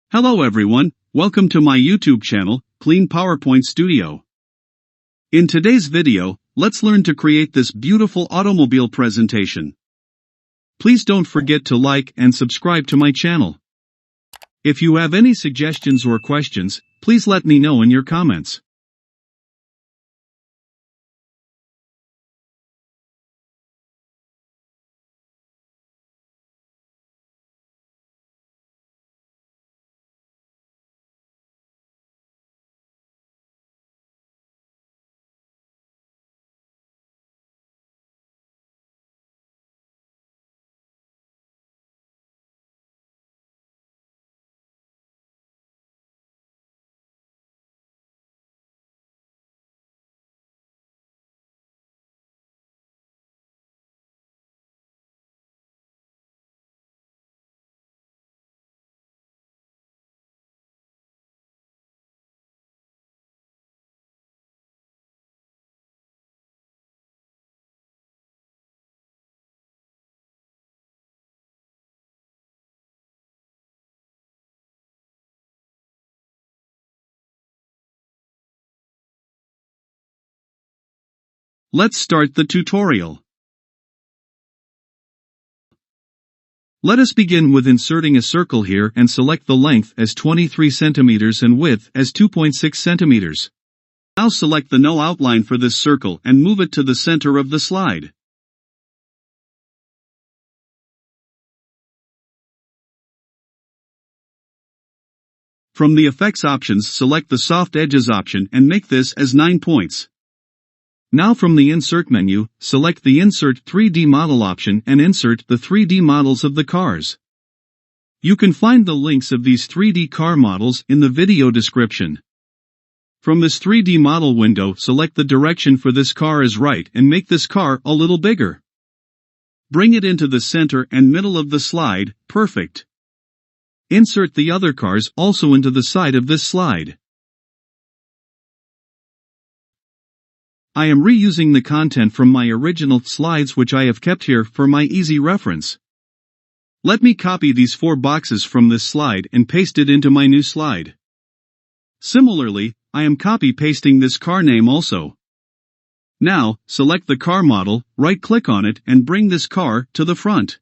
Hello everyone, welcome to my YouTube channel, Clean PowerPoint Studio. In today's video, let's learn to create this beautiful automobile presentation. Please don't forget to like and subscribe to my channel. If you have any suggestions or questions, please let me know in your comments. Let's start the tutorial. Let us begin with inserting a circle here and select the length as 23 centimeters and width as 2.6 centimeters. Now select the no outline for this circle and move it to the center of the slide. From the effects options, select the soft edges option and make this as 9 points. Now from the Insert menu, select the Insert 3D Model option and insert the 3D models of the cars. You can find the links of these 3D car models in the video description. From this 3D model window, select the direction for this car as right and make this car a little bigger. Bring it into the center and middle of the slide, perfect. Insert the other cars also into the side of this slide. I am reusing the content from my original slides which I have kept here for my easy reference. Let me copy these 4 boxes from this slide and paste it into my new slide. Similarly, I am copy-pasting this car name also. Now, select the car model, right-click on it and bring this car to the front.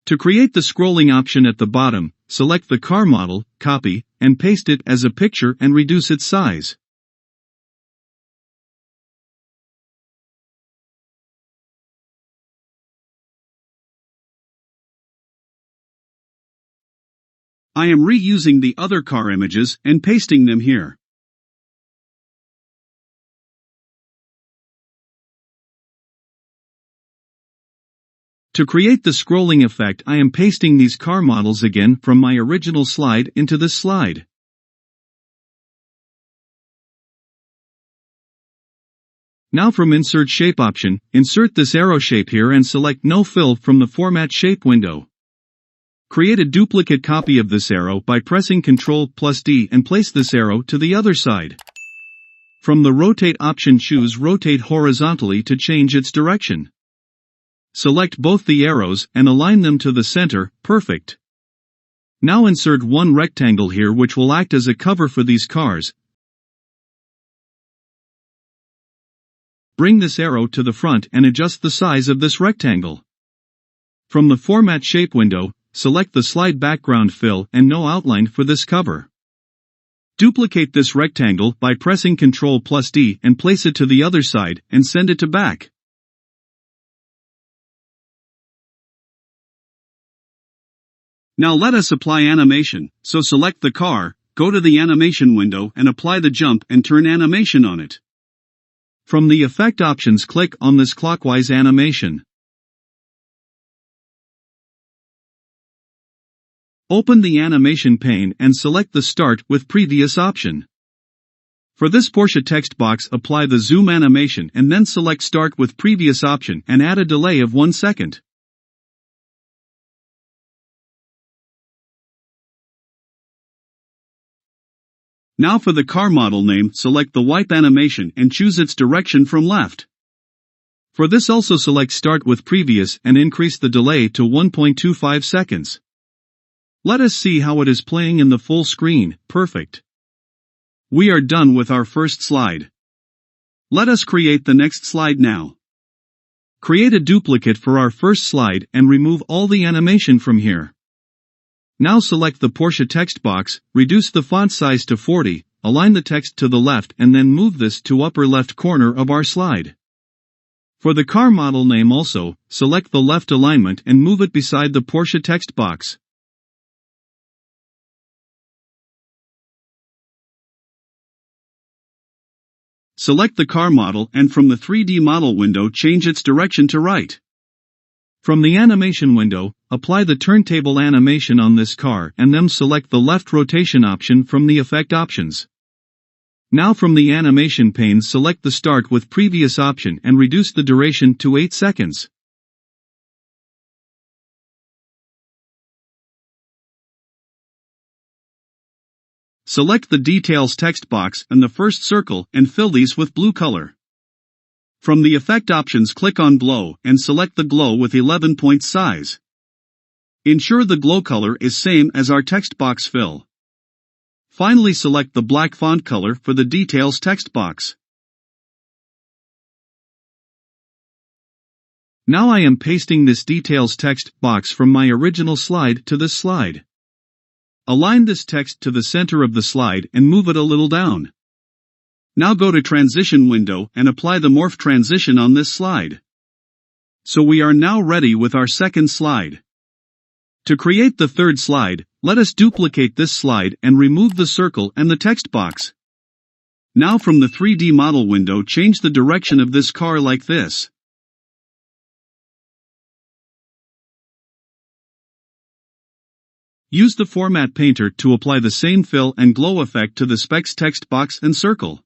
To create the scrolling option at the bottom, select the car model, copy, and paste it as a picture and reduce its size. I am reusing the other car images and pasting them here. To create the scrolling effect, I am pasting these car models again from my original slide into this slide. Now from Insert Shape option, insert this arrow shape here and select No Fill from the Format Shape window. Create a duplicate copy of this arrow by pressing Ctrl+D and place this arrow to the other side. From the Rotate option, choose Rotate horizontally to change its direction. Select both the arrows and align them to the center, perfect. Now insert one rectangle here which will act as a cover for these cars. Bring this arrow to the front and adjust the size of this rectangle. From the Format Shape window, select the Slide Background Fill and No Outline for this cover. Duplicate this rectangle by pressing Ctrl+D and place it to the other side and send it to back. Now let us apply animation, so select the car, go to the animation window and apply the jump and turn animation on it. From the effect options, click on this clockwise animation. Open the animation pane and select the Start with Previous option. For this Porsche text box, apply the zoom animation and then select Start with Previous option and add a delay of 1 second. Now for the car model name, select the wipe animation and choose its direction from left. For this also select Start with Previous and increase the delay to 1.25 seconds. Let us see how it is playing in the full screen. Perfect. We are done with our first slide. Let us create the next slide now. Create a duplicate for our first slide and remove all the animation from here. Now select the Porsche text box, reduce the font size to 40, align the text to the left and then move this to upper left corner of our slide. For the car model name also, select the left alignment and move it beside the Porsche text box. Select the car model and from the 3D model window change its direction to right. From the animation window, apply the turntable animation on this car and then select the left rotation option from the effect options. Now from the animation pane select the Start with Previous option and reduce the duration to 8 seconds. Select the Details text box and the first circle and fill these with blue color. From the effect options click on Glow and select the glow with 11 points size. Ensure the glow color is same as our text box fill. Finally select the black font color for the Details text box. Now I am pasting this Details text box from my original slide to this slide. Align this text to the center of the slide and move it a little down. Now go to Transition window and apply the Morph transition on this slide. So we are now ready with our second slide. To create the third slide, let us duplicate this slide and remove the circle and the text box. Now from the 3D model window change the direction of this car like this. Use the Format Painter to apply the same fill and glow effect to the specs text box and circle.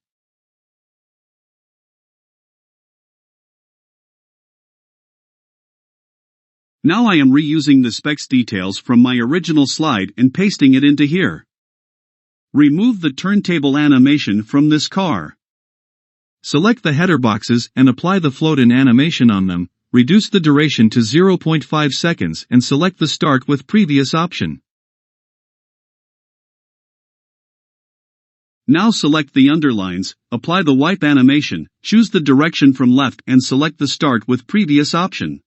Now I am reusing the specs details from my original slide and pasting it into here. Remove the turntable animation from this car. Select the header boxes and apply the float-in animation on them, reduce the duration to 0.5 seconds and select the Start with Previous option. Now select the underlines, apply the wipe animation, choose the direction from left and select the Start with Previous option.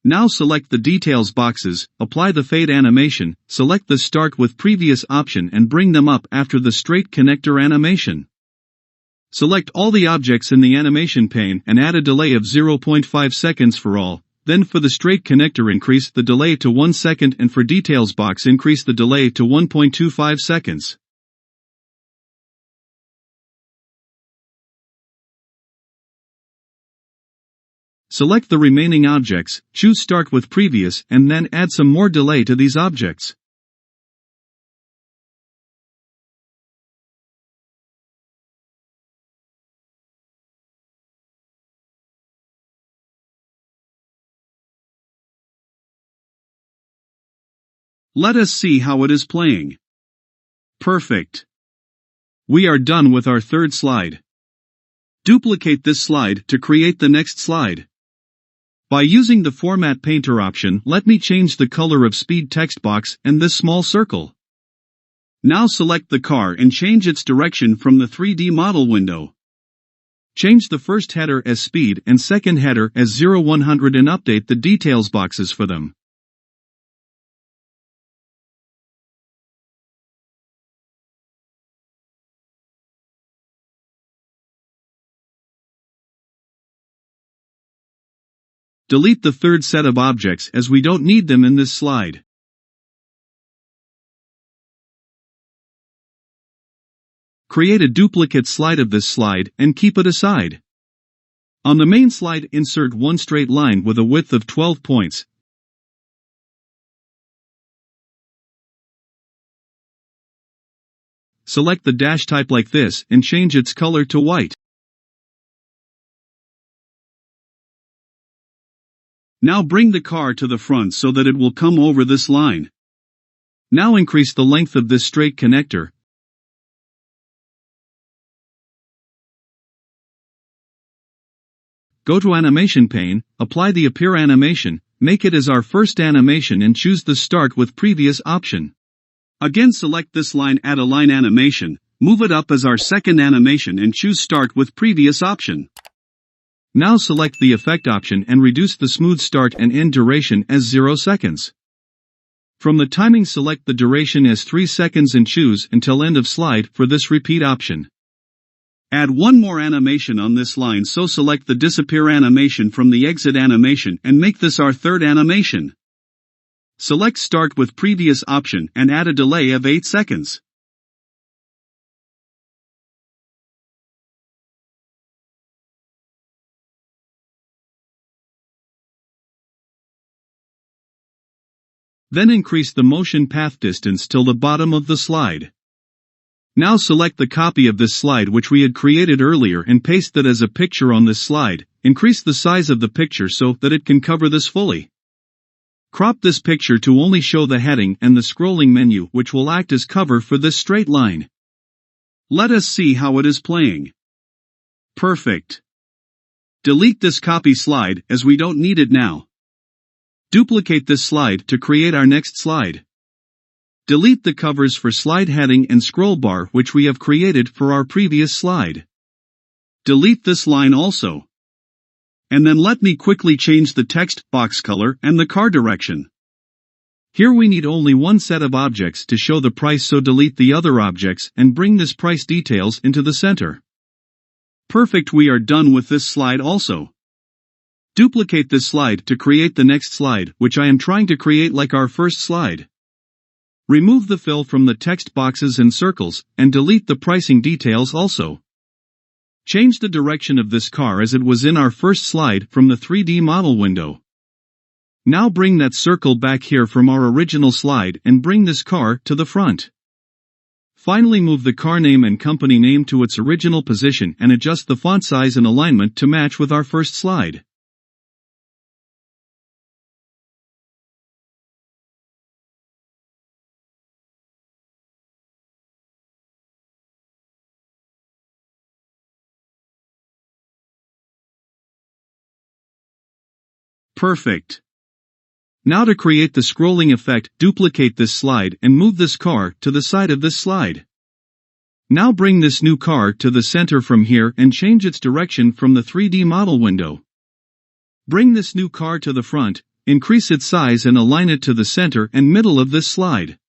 Now select the details boxes, apply the fade animation, select the Start with Previous option and bring them up after the straight connector animation. Select all the objects in the animation pane and add a delay of 0.5 seconds for all. Then for the straight connector increase the delay to 1 second and for details box increase the delay to 1.25 seconds. Select the remaining objects, choose Start with Previous and then add some more delay to these objects. Let us see how it is playing. Perfect. We are done with our third slide. Duplicate this slide to create the next slide. By using the Format Painter option, let me change the color of Speed text box and this small circle. Now select the car and change its direction from the 3D model window. Change the first header as Speed and second header as 0100 and update the details boxes for them. Delete the third set of objects as we don't need them in this slide. Create a duplicate slide of this slide and keep it aside. On the main slide insert one straight line with a width of 12 points. Select the dash type like this and change its color to white. Now bring the car to the front so that it will come over this line. Now increase the length of this straight connector. Go to Animation pane, apply the Appear animation, make it as our first animation and choose the Start with Previous option. Again select this line, add a line animation, move it up as our second animation and choose Start with Previous option. Now select the Effect option and reduce the smooth start and end duration as 0 seconds. From the timing select the duration as 3 seconds and choose until end of slide for this repeat option. Add one more animation on this line, so select the Disappear animation from the Exit animation and make this our third animation. Select Start with Previous option and add a delay of 8 seconds. Then increase the motion path distance till the bottom of the slide. Now select the copy of this slide which we had created earlier and paste that as a picture on this slide. Increase the size of the picture so that it can cover this fully. Crop this picture to only show the heading and the scrolling menu which will act as cover for this straight line. Let us see how it is playing. Perfect. Delete this copy slide as we don't need it now. Duplicate this slide to create our next slide. Delete the covers for slide heading and scroll bar which we have created for our previous slide. Delete this line also. And then let me quickly change the text box color and the car direction. Here we need only one set of objects to show the price, so delete the other objects and bring this price details into the center. Perfect, we are done with this slide also. Duplicate this slide to create the next slide, which I am trying to create like our first slide. Remove the fill from the text boxes and circles, and delete the pricing details also. Change the direction of this car as it was in our first slide from the 3D model window. Now bring that circle back here from our original slide and bring this car to the front. Finally move the car name and company name to its original position and adjust the font size and alignment to match with our first slide. Perfect. Now to create the scrolling effect, duplicate this slide and move this car to the side of this slide. Now bring this new car to the center from here and change its direction from the 3D model window. Bring this new car to the front, increase its size and align it to the center and middle of this slide.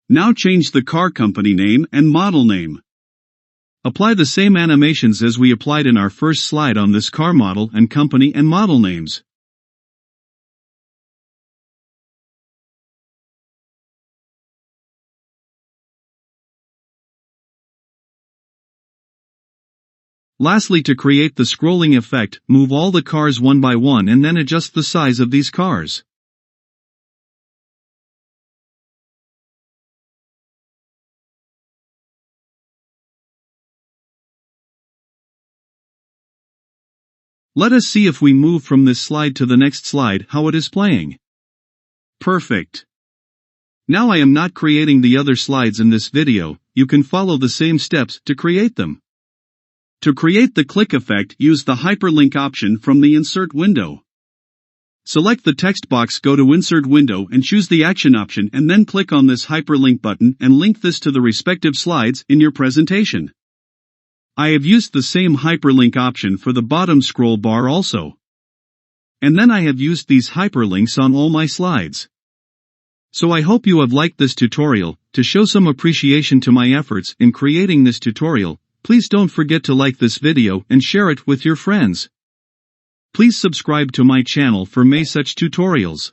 Now change the car company name and model name. Apply the same animations as we applied in our first slide on this car model and company and model names. Lastly, to create the scrolling effect, move all the cars one by one and then adjust the size of these cars. Let us see if we move from this slide to the next slide how it is playing. Perfect. Now I am not creating the other slides in this video, you can follow the same steps to create them. To create the click effect, use the hyperlink option from the Insert window. Select the text box, go to Insert window and choose the Action option and then click on this hyperlink button and link this to the respective slides in your presentation. I have used the same hyperlink option for the bottom scroll bar also. And then I have used these hyperlinks on all my slides. So I hope you have liked this tutorial. To show some appreciation to my efforts in creating this tutorial, please don't forget to like this video and share it with your friends. Please subscribe to my channel for more such tutorials.